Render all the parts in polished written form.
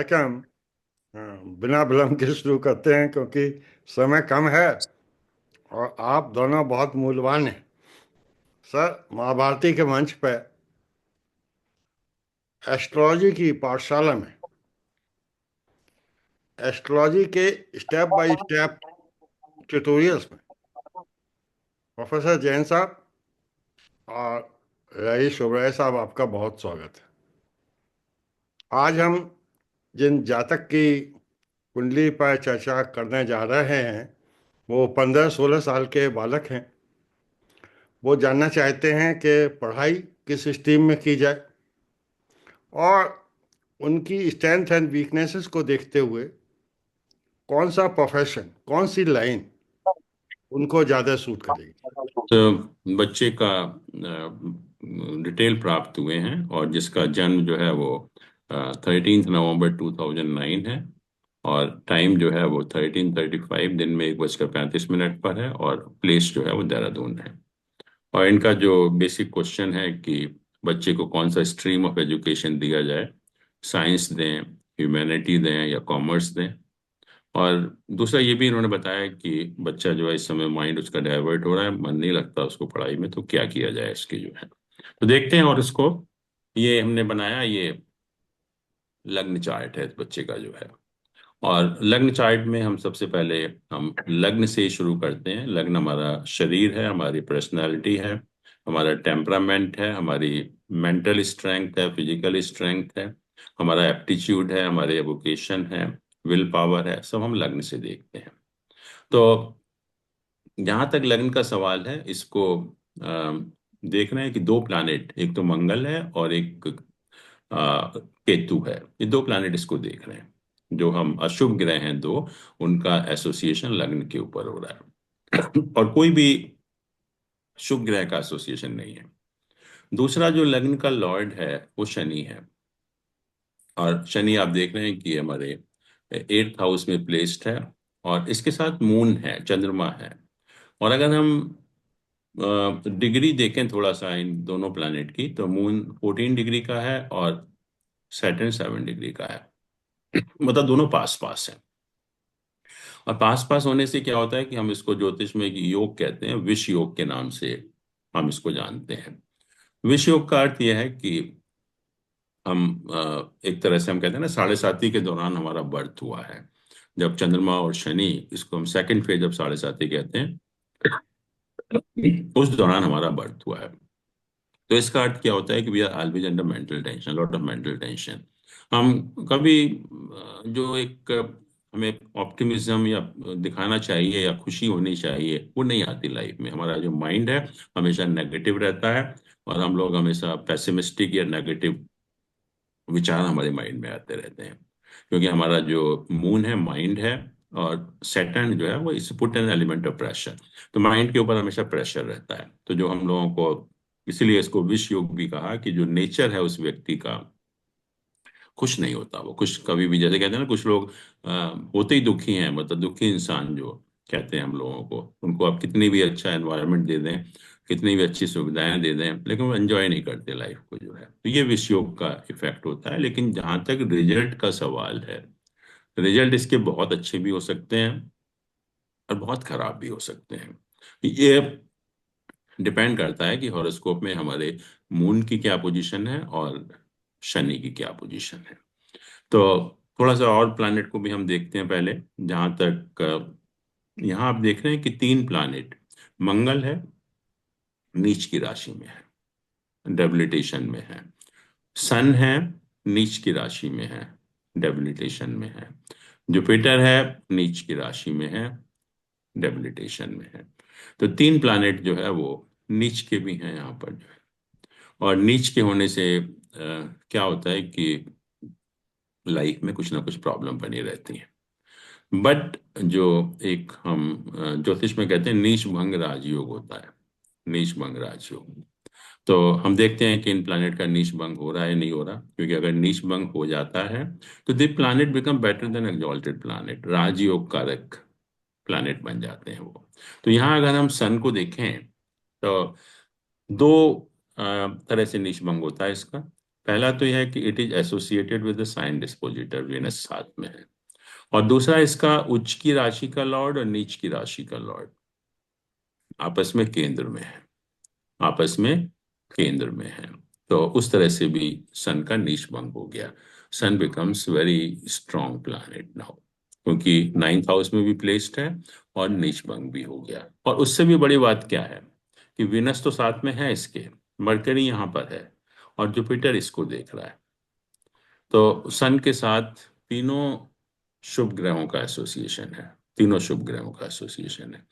है कि हम बिना विलंब के शुरू करते हैं, क्योंकि समय कम है और आप दोनों बहुत मूल्यवान हैं। सर, महाभारती के मंच पर एस्ट्रोलॉजी की पाठशाला में एस्ट्रोलॉजी के स्टेप बाय स्टेप ट्यूटोरियल्स में प्रोफेसर जैन साहब और रईस उबराय साहब, आपका बहुत स्वागत है। आज हम जिन जातक की कुंडली पर चर्चा करने जा रहे हैं वो 15-16 साल के बालक हैं। वो जानना चाहते हैं कि पढ़ाई किस स्ट्रीम में की जाए और उनकी स्ट्रेंथ एंड वीकनेसेस को देखते हुए कौन सा प्रोफेशन, कौन सी लाइन उनको ज़्यादा सूट करेगी। तो बच्चे का डिटेल प्राप्त हुए हैं और जिसका जन्म जो है वो 13 नवंबर 2009 है। और टाइम जो है वो 13:35 दिन में 1:35 पर है और प्लेस जो है वो देहरादून है। और इनका जो बेसिक क्वेश्चन है कि बच्चे को कौन सा स्ट्रीम ऑफ एजुकेशन दिया जाए, साइंस दें, ह्यूमैनिटी दें या कॉमर्स दें। और दूसरा ये भी इन्होंने बताया कि बच्चा जो है इस समय माइंड उसका डाइवर्ट हो रहा है, मन नहीं लगता उसको पढ़ाई में, तो क्या किया जाए इसके जो है। तो देखते हैं। और इसको ये हमने बनाया, ये लग्न चार्ट है इस बच्चे का जो है। और लग्न चार्ट में हम सबसे पहले हम लग्न से ही शुरू करते हैं। लग्न हमारा शरीर है, हमारी पर्सनैलिटी है, हमारा टेम्परामेंट है, हमारी मेंटल स्ट्रेंथ है, फिजिकल स्ट्रेंथ है, हमारा एप्टीट्यूड है, हमारे वोकेशन है, विल पावर है, सब हम लग्न से देखते हैं। तो जहां तक लग्न का सवाल है, इसको देख रहे हैं कि दो प्लैनेट, एक तो मंगल है और एक केतु है। ये दो प्लैनेट इसको देख रहे हैं। जो हम अशुभ ग्रह हैं दो, उनका एसोसिएशन लग्न के ऊपर हो रहा है और कोई भी शुभ ग्रह का एसोसिएशन नहीं है। दूसरा जो लग्न का लॉर्ड है वो शनि है। और शनि आप देख रहे हैं कि हमारे 8th हाउस में प्लेस्ड है और इसके साथ मून है, चंद्रमा है। और अगर हम डिग्री देखें थोड़ा सा इन दोनों प्लैनेट की, तो मून 14 डिग्री का है और सैटर्न 7 डिग्री का है। मतलब दोनों पास पास है। और पास पास होने से क्या होता है कि हम इसको ज्योतिष में एक योग कहते हैं, विष योग के नाम से हम इसको जानते हैं। विष योग का अर्थ यह है कि हम एक तरह से हम कहते हैं ना, साढ़े साती के दौरान हमारा बर्थ हुआ है। जब चंद्रमा और शनि, इसको हम सेकंड फेज ऑफ साढ़े साती कहते हैं, उस दौरान हमारा बर्थ हुआ है। तो इसका अर्थ क्या होता है कि we are always under mental tension, lot of mental tension. हम कभी जो एक हमें ऑप्टिमिज्म या दिखाना चाहिए या खुशी होनी चाहिए, वो नहीं आती लाइफ में। हमारा जो माइंड है हमेशा नेगेटिव रहता है और हम लोग हमेशा पेसिमिस्टिक या नेगेटिव विचार हमारे माइंड में आते रहते हैं। क्योंकि हमारा जो मून है माइंड है और सैटर्न जो है वो इस put an element of pressure. तो माइंड के ऊपर हमेशा प्रेशर रहता है। तो जो हम लोगों को, इसीलिए इसको विष योग भी कहा, कि जो नेचर है उस व्यक्ति का खुश नहीं होता। वो खुश कभी भी, जैसे कहते हैं ना कुछ लोग होते ही दुखी हैं, मतलब दुखी इंसान जो कहते हैं हम लोगों को, उनको आप कितनी भी अच्छा एनवायरनमेंट दे दें, कितनी भी अच्छी सुविधाएं दे दें, लेकिन वो एंजॉय नहीं करते लाइफ को जो है। तो ये विष योग का इफेक्ट होता है। लेकिन जहां तक रिजल्ट का सवाल है, रिजल्ट इसके बहुत अच्छे भी हो सकते हैं और बहुत खराब भी हो सकते हैं। ये डिपेंड करता है कि हॉरोस्कोप में हमारे मून की क्या पोजीशन है और शनि की क्या पोजीशन है। तो थोड़ा सा और प्लैनेट को भी हम देखते हैं पहले। जहां तक यहाँ आप देख रहे हैं कि तीन प्लैनेट, मंगल है, नीच की राशि में है, डेबिलिटेशन में है। सन है, नीच की राशि में है, डेबिलिटेशन में है। जुपिटर है, नीच की राशि में है, डेबिलिटेशन में है। तो तीन प्लैनेट जो है वो नीच के भी हैं यहाँ पर जो है। और नीच के होने से क्या होता है कि लाइफ में कुछ ना कुछ प्रॉब्लम बनी रहती है। बट जो एक हम ज्योतिष में कहते हैं नीच भंग राजयोग होता है, नीच भंग राजयोग। तो हम देखते हैं कि इन प्लैनेट का नीच भंग हो रहा है नहीं हो रहा। क्योंकि अगर नीच भंग हो जाता है तो the planet become better than exalted planet, राजयोग कारक प्लैनेट बन जाते हैं वो। तो यहाँ अगर हम सन को देखें तो दो तरह से नीच भंग होता है इसका। पहला तो यह है कि it is associated with the sign dispositor, Venus साथ में है। और दूसरा, इसका उच्च की राशि का लॉर्ड और नीच की राशि का लॉर्ड आपस में केंद्र में है, आपस में केंद्र में है। तो उस तरह से भी सन का नीच भंग हो गया। Sun becomes very strong planet now, क्योंकि नाइन्थ हाउस में भी प्लेस्ड है और नीच भंग भी हो गया। और उससे भी बड़ी बात क्या है कि विनस तो साथ में है इसके, मरकरी यहाँ पर है और जुपिटर इसको देख रहा है। तो सन के साथ तीनों शुभ ग्रहों का एसोसिएशन है, तीनों शुभ ग्रहों का एसोसिएशन है।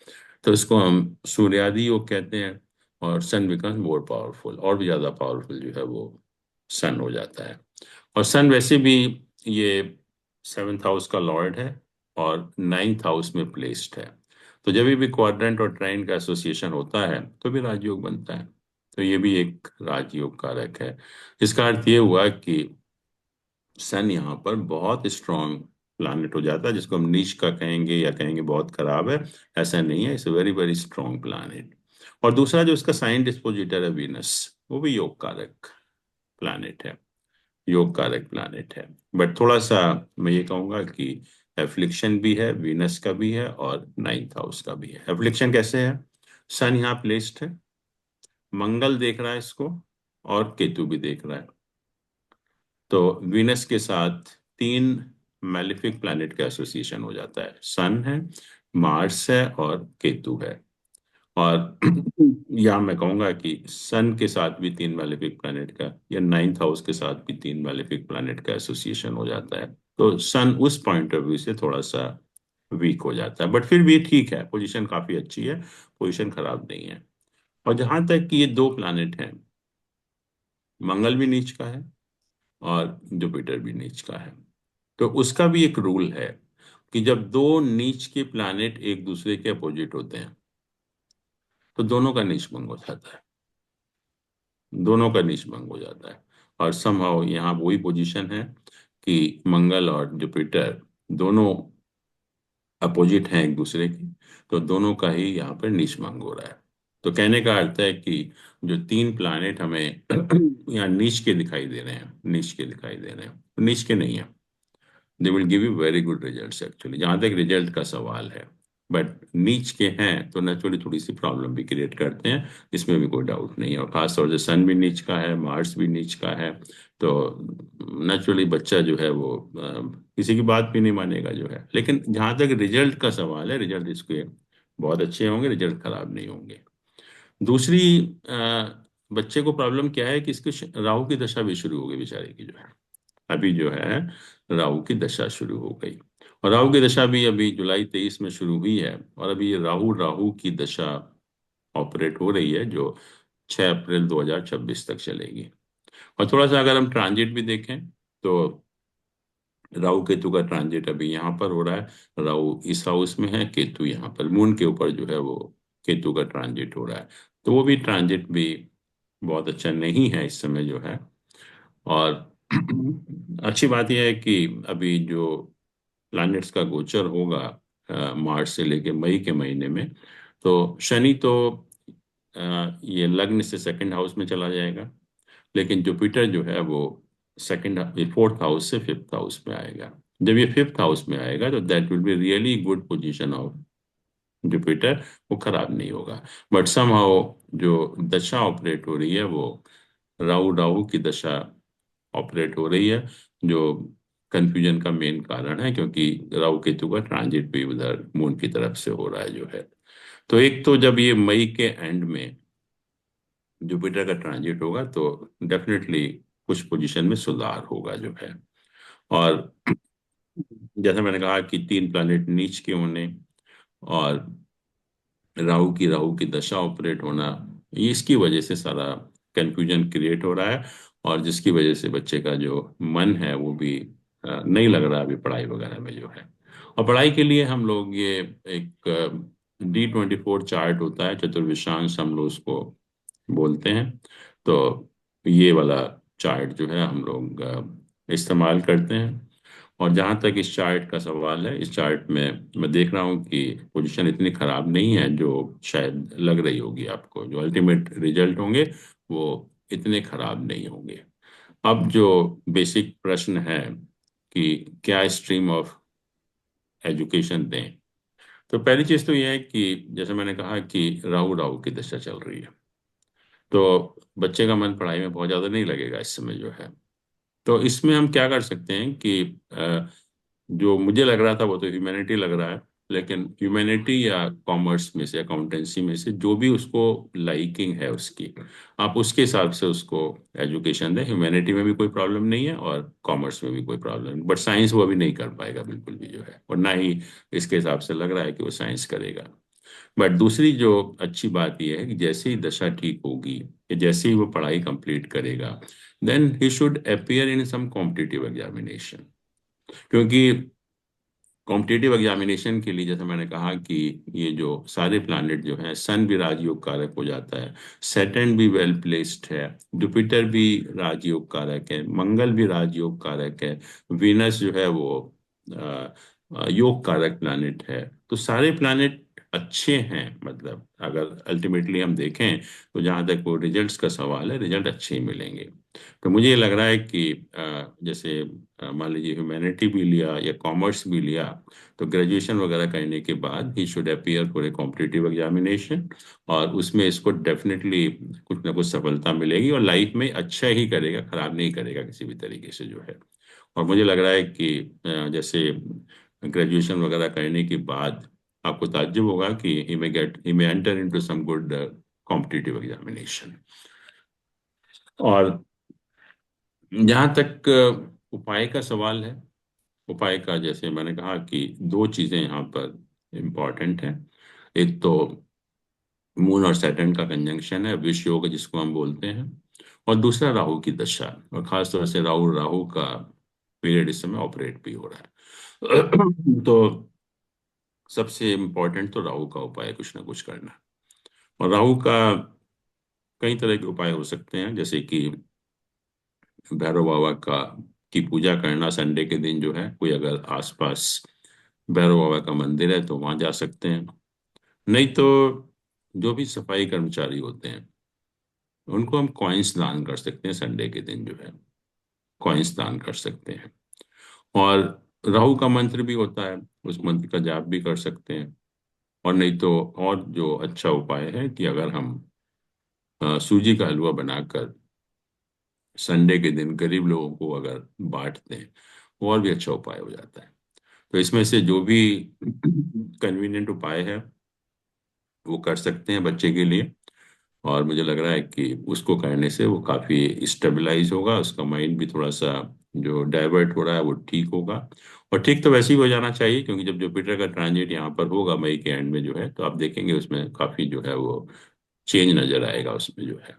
तो इसको हम सूर्यादि योग कहते हैं। और सन बिकम्स मोर पावरफुल, और भी ज्यादा पावरफुल जो है वो सन हो जाता है। और सन वैसे भी ये सेवेंथ हाउस का लॉर्ड है और नाइन्थ हाउस में प्लेस्ड है। तो जब भी क्वाड्रेंट और ट्राइन का एसोसिएशन होता है तो भी राजयोग बनता है। तो ये भी एक राजयोग कारक है। इसका अर्थ ये हुआ कि सन यहाँ पर बहुत स्ट्रांग प्लैनेट हो जाता है, जिसको हम नीच का कहेंगे या कहेंगे बहुत खराब है। ऐसा नहीं है, it's a very very strong planet. और दूसरा जो इसका साइन डिस्पोजिटर है वीनस, वो भी योग कारक प्लैनेट है, योग कारक प्लैनेट है। बट थोड़ा सा मैं ये कहूंगा कि एफ्लिक्शन भी है, वीनस का भी है और नाइन्थ हाउस का भी है। एफ्लिक्शन कैसे है? सन यहाँ प्लेस्ड है, मंगल देख रहा है इसको और केतु भी देख रहा है। तो वीनस के साथ तीन मैलिफिक प्लैनेट का एसोसिएशन हो जाता है, सन है, मार्स है और केतु है। और या मैं कहूंगा कि सन के साथ भी तीन मैलेफिक प्लैनेट का, या नाइन्थ हाउस के साथ भी तीन मैलेफिक प्लैनेट का एसोसिएशन हो जाता है। तो सन उस पॉइंट ऑफ व्यू से थोड़ा सा वीक हो जाता है, बट फिर भी ठीक है, पोजीशन काफी अच्छी है, पोजीशन खराब नहीं है। और जहां तक कि ये दो प्लैनेट हैं, मंगल भी नीच का है और जुपिटर भी नीच का है, तो उसका भी एक रूल है कि जब दो नीच के प्लैनेट एक दूसरे के अपोजिट होते हैं तो दोनों का नीच भंग हो जाता है, दोनों का नीच भंग हो जाता है। और समहाउ यहाँ वही पोजीशन है कि मंगल और जुपिटर दोनों अपोजिट हैं एक दूसरे की, तो दोनों का ही यहाँ पर नीच भंग हो रहा है। तो कहने का अर्थ है कि जो तीन प्लानेट हमें यहाँ नीच के दिखाई दे रहे हैं, नीच के दिखाई दे रहे हैं, नीच के नहीं है, they will give you very good results actually, जहाँ तक रिजल्ट का सवाल है। बट नीच के हैं तो नेचुरली थोड़ी सी प्रॉब्लम भी क्रिएट करते हैं, इसमें भी कोई डाउट नहीं है। और खास तौर से सन भी नीच का है, मार्स भी नीच का है, तो नेचुरली बच्चा जो है वो किसी की बात भी नहीं मानेगा जो है। लेकिन जहाँ तक रिजल्ट का सवाल है, रिजल्ट इसके बहुत अच्छे होंगे, रिजल्ट खराब नहीं होंगे। दूसरी बच्चे को प्रॉब्लम क्या है कि इसके राहु की दशा भी शुरू हो गई बेचारे की जो है, अभी जो है राहु की दशा शुरू हो गई। और राहु की दशा भी अभी जुलाई 23 में शुरू हुई है, और अभी ये राहु राहु की दशा ऑपरेट हो रही है, जो 6 अप्रैल 2026 तक चलेगी। और थोड़ा सा अगर हम ट्रांजिट भी देखें तो राहु केतु का ट्रांजिट अभी यहाँ पर हो रहा है, राहु इस हाउस में है, केतु यहाँ पर मून के ऊपर जो है वो केतु का ट्रांजिट हो रहा है। तो वो भी ट्रांजिट भी बहुत अच्छा नहीं है इस समय जो है। और अच्छी बात यह है कि अभी जो प्लैनेट्स का गोचर होगा मार्च से लेके मई के महीने में, तो शनि तो ये लग्न से सेकंड हाउस में चला जाएगा, लेकिन जुपिटर जो है वो सेकंड फोर्थ हाउस से फिफ्थ हाउस में आएगा। जब ये फिफ्थ हाउस में आएगा तो that will be really good position of Jupiter, वो खराब नहीं होगा। बट समहाउ जो दशा ऑपरेट हो रही है वो राहु राहु की दशा ऑपरेट हो रही है, जो कंफ्यूजन का मेन कारण है, क्योंकि राहु केतु का ट्रांजिट भी उधर मून की तरफ से हो रहा है जो है। तो एक तो जब ये मई के एंड में जुपिटर का ट्रांजिट होगा तो डेफिनेटली कुछ पोजीशन में सुधार होगा जो है। और जैसे मैंने कहा कि तीन प्लैनेट नीच के होने और राहु की दशा ऑपरेट होना, ये इसकी वजह से सारा कंफ्यूजन क्रिएट हो रहा है, और जिसकी वजह से बच्चे का जो मन है वो भी नहीं लग रहा अभी पढ़ाई वगैरह में जो है। और पढ़ाई के लिए हम लोग ये एक D24 चार्ट होता है, चतुर्विशांश हम लोग उसको बोलते हैं। तो ये वाला चार्ट जो है हम लोग इस्तेमाल करते हैं। और जहाँ तक इस चार्ट का सवाल है, इस चार्ट में मैं देख रहा हूँ कि पोजीशन इतनी खराब नहीं है जो शायद लग रही होगी आपको, जो अल्टीमेट रिजल्ट होंगे वो इतने खराब नहीं होंगे। अब जो बेसिक प्रश्न है कि क्या स्ट्रीम ऑफ एजुकेशन दें, तो पहली चीज तो यह है कि जैसे मैंने कहा कि राहु राहु की दशा चल रही है, तो बच्चे का मन पढ़ाई में बहुत ज्यादा नहीं लगेगा इस समय जो है। तो इसमें हम क्या कर सकते हैं कि जो मुझे लग रहा था वो तो ह्यूमैनिटी लग रहा है, लेकिन ह्यूमैनिटी या कॉमर्स में से, अकाउंटेंसी में से, जो भी उसको लाइकिंग है उसकी, आप उसके हिसाब से उसको एजुकेशन दें। ह्यूमैनिटी में भी कोई प्रॉब्लम नहीं है और कॉमर्स में भी कोई प्रॉब्लम नहीं, बट साइंस वो अभी नहीं कर पाएगा बिल्कुल भी जो है, और ना ही इसके हिसाब से लग रहा है कि वो साइंस करेगा। बट दूसरी जो अच्छी बात यह है कि जैसे ही दशा ठीक होगी या जैसे ही वो पढ़ाई कंप्लीट करेगा, then he should appear in some competitive examination. क्योंकि कॉम्पिटिटिव एग्जामिनेशन के लिए जैसे मैंने कहा कि ये जो सारे प्लैनेट जो हैं, सन भी राजयोग कारक हो जाता है, सैटर्न भी वेल प्लेस्ड है, जुपिटर भी राजयोग कारक है, मंगल भी राजयोग कारक है, वीनस जो है वो योग कारक प्लैनेट है। तो सारे प्लैनेट अच्छे हैं, मतलब अगर अल्टीमेटली हम देखें तो जहाँ तक वो रिजल्ट्स का सवाल है, रिजल्ट अच्छे ही मिलेंगे। तो मुझे ये लग रहा है कि जैसे मान लीजिए ह्यूमैनिटी भी लिया या कॉमर्स भी लिया, तो ग्रेजुएशन वगैरह करने के बाद ही should appear for a competitive examination, और उसमें इसको डेफिनेटली कुछ ना कुछ सफलता मिलेगी और लाइफ में अच्छा ही करेगा, खराब नहीं करेगा किसी भी तरीके से जो है। और मुझे लग रहा है कि जैसे ग्रेजुएशन वगैरह करने के बाद आपको ताज्जुब होगा कि he may enter into some good competitive examination. और जहाँ तक उपाय का सवाल है, उपाय का जैसे मैंने कहा कि दो चीजें यहाँ पर इम्पॉर्टेंट हैं। एक तो मून और सैटर्न का कंजंक्शन है, विष योग जिसको हम बोलते हैं, और दूसरा राहु की दशा, और खास तौर से राहु राहु का पीरियड इस समय ऑपरेट भी हो रहा है। तो सबसे इम्पोर्टेंट तो राहु का उपाय कुछ ना कुछ करना। और राहु का कई तरह के उपाय हो सकते हैं, जैसे कि भैरव बाबा का की पूजा करना, संडे के दिन जो है, कोई अगर आसपास भैरव बाबा का मंदिर है तो वहां जा सकते हैं। नहीं तो जो भी सफाई कर्मचारी होते हैं उनको हम कॉइन्स दान कर सकते हैं, संडे के दिन जो है कॉइन्स दान कर सकते हैं। और राहु का मंत्र भी होता है, उस मंत्र का जाप भी कर सकते हैं। और नहीं तो और जो अच्छा उपाय है कि अगर हम सूजी का हलवा बनाकर संडे के दिन गरीब लोगों को अगर बांटते हैं, वो और भी अच्छा उपाय हो जाता है। तो इसमें से जो भी कन्वीनियंट उपाय है वो कर सकते हैं बच्चे के लिए। और मुझे लग रहा है कि उसको करने से वो काफी स्टेबलाइज होगा, उसका माइंड भी थोड़ा सा जो डाइवर्ट हो रहा है वो ठीक होगा। और ठीक तो वैसे ही हो जाना चाहिए, क्योंकि जब जुपिटर का ट्रांजिट यहाँ पर होगा मई के एंड में जो है, तो आप देखेंगे उसमें काफी जो है वो चेंज नजर आएगा उसमें जो है।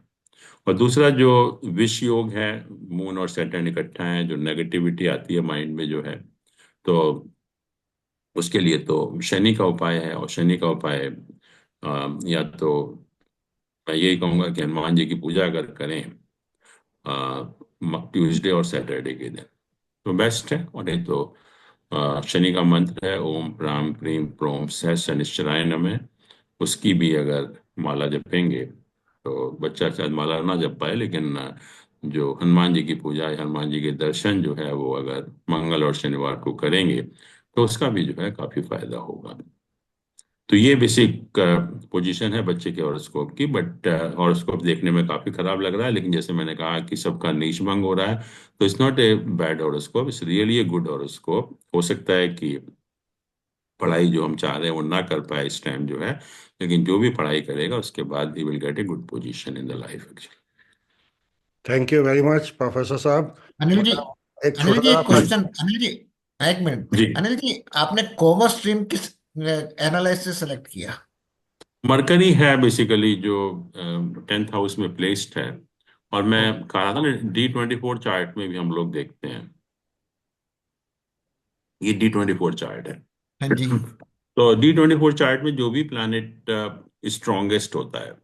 और दूसरा जो विष योग है, मून और सैटर्न इकट्ठा है, जो नेगेटिविटी आती है माइंड में जो है, तो उसके लिए तो शनि का उपाय है। और शनि का उपाय या तो मैं यही कहूंगा कि हनुमान जी की पूजा अगर करें ट्यूसडे और सैटरडे के दिन तो बेस्ट है। और नहीं तो शनि का मंत्र है ओम प्राम प्रीम प्रोम सह शनिश्चराय नमः, उसकी भी अगर माला जपेंगे, तो बच्चा शायद माला ना जप पाए, लेकिन जो हनुमान जी की पूजा है, हनुमान जी के दर्शन जो है वो अगर मंगल और शनिवार को करेंगे तो उसका भी जो है काफी फायदा होगा। तो ये बेसिक पोजीशन है बच्चे के हॉरोस्कोप की। बट हॉरोस्कोप देखने में काफी खराब लग रहा है, लेकिन जैसे मैंने कहा कि सबका नीच भंग हो रहा है, तो it's not a bad horoscope, it's really a good horoscope. हो सकता है कि पढ़ाई जो हम चाह रहे हैं वो ना कर पाए इस टाइम जो है, लेकिन जो भी पढ़ाई करेगा उसके बाद he will get a good position in the life actually. Thank you very much professor साहब। अनिल जी, एक अनिल छोटा जी सा एक क्वेश्चन। अनिल जी, एक मिनट। जी, अनिल जी, आपने कॉमर्स स्ट्रीम किस एनालिसिस से सेलेक्ट किया? मरकरी है बेसिकली जो 10th हाउस में प्लेस्ड है। और मैं ओ, कह रहा था ना, D24 चार्ट में भी हम लोग देखते हैं, ये D24 चार्ट है। हाँ जी। तो D24 चार्ट में जो भी प्लैनेट स्ट्रॉन्गेस्ट होता है,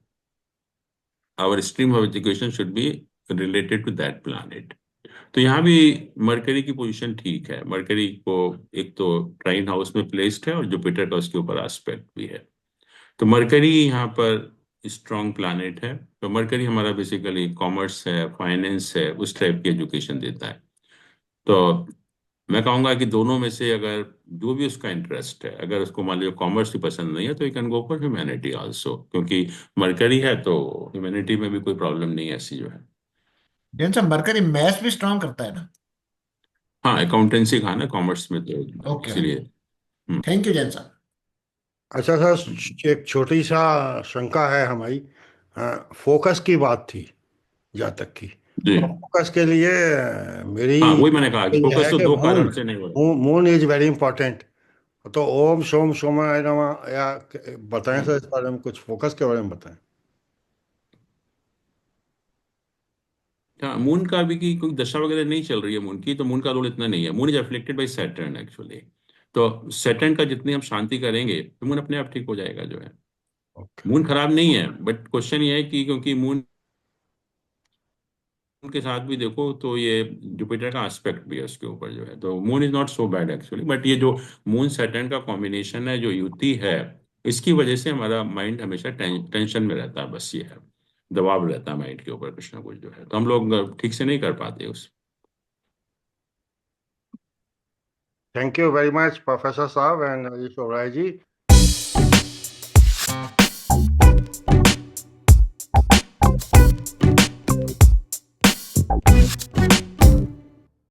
our stream of education should be related to that planet. तो यहाँ भी मरकरी की पोजीशन ठीक है। मरकरी को एक तो ट्राइन हाउस में प्लेस्ड है और जुपिटर का उसके ऊपर एस्पेक्ट भी है। तो मरकरी यहाँ पर स्ट्रॉन्ग प्लैनेट है। तो मरकरी हमारा बेसिकली कॉमर्स है, फाइनेंस है, उस टाइप की एजुकेशन देता है। तो मैं कहूँगा कि दोनों में से अगर जो भी उसका इंटरेस्ट है, अगर उसको मान लीजिए कॉमर्स ही पसंद नहीं है तो you can go for humanity also, क्योंकि मरकरी है तो ह्यूमैनिटी में भी कोई प्रॉब्लम नहीं है ऐसी जो है। जैन साहब मरकरी मैथ्स भी स्ट्रांग करता है ना? हाँ, अकाउंटेंसी का ना कॉमर्स में, तो ओके ओके। इसीलिए। हम्म, थैंक यू जैन साहब। अच्छा सर, एक छोटी सा शंका है हमारी। फोकस की बात थी जहाँ तक की। जी। तो फोकस के लिए मेरी हाँ, वही मैंने कहा कि ये फोकस है तो कि दो मून कारण से नहीं होगा। Moon is very important. तो ओम सोम सोमाय नमः, या बताएं सर, इस बारे में कुछ फोकस के बारे में बताएं। हाँ, मून का अभी की कोई दशा वगैरह नहीं चल रही है मून की, तो मून का रोल इतना नहीं है। Moon is afflicted by Saturn actually. तो सैटर्न का जितनी हम शांति करेंगे तो मून अपने आप ठीक हो जाएगा जो है। ओके। मून खराब नहीं है, बट क्वेश्चन ये है कि क्योंकि मून के साथ भी देखो तो ये जुपिटर का एस्पेक्ट भी है उसके ऊपर जो है, तो moon is not so bad actually. But ये जो मून सैटर्न का कॉम्बिनेशन है, जो युति है, इसकी वजह से हमारा माइंड हमेशा टेंशन में रहता है। बस ये है, दबाव रहता है माइंड के ऊपर कुछ ना कुछ जो है, तो हम लोग ठीक से नहीं कर पाते उस। Thank you very much professor साहब एंड ईश्वर राय जी।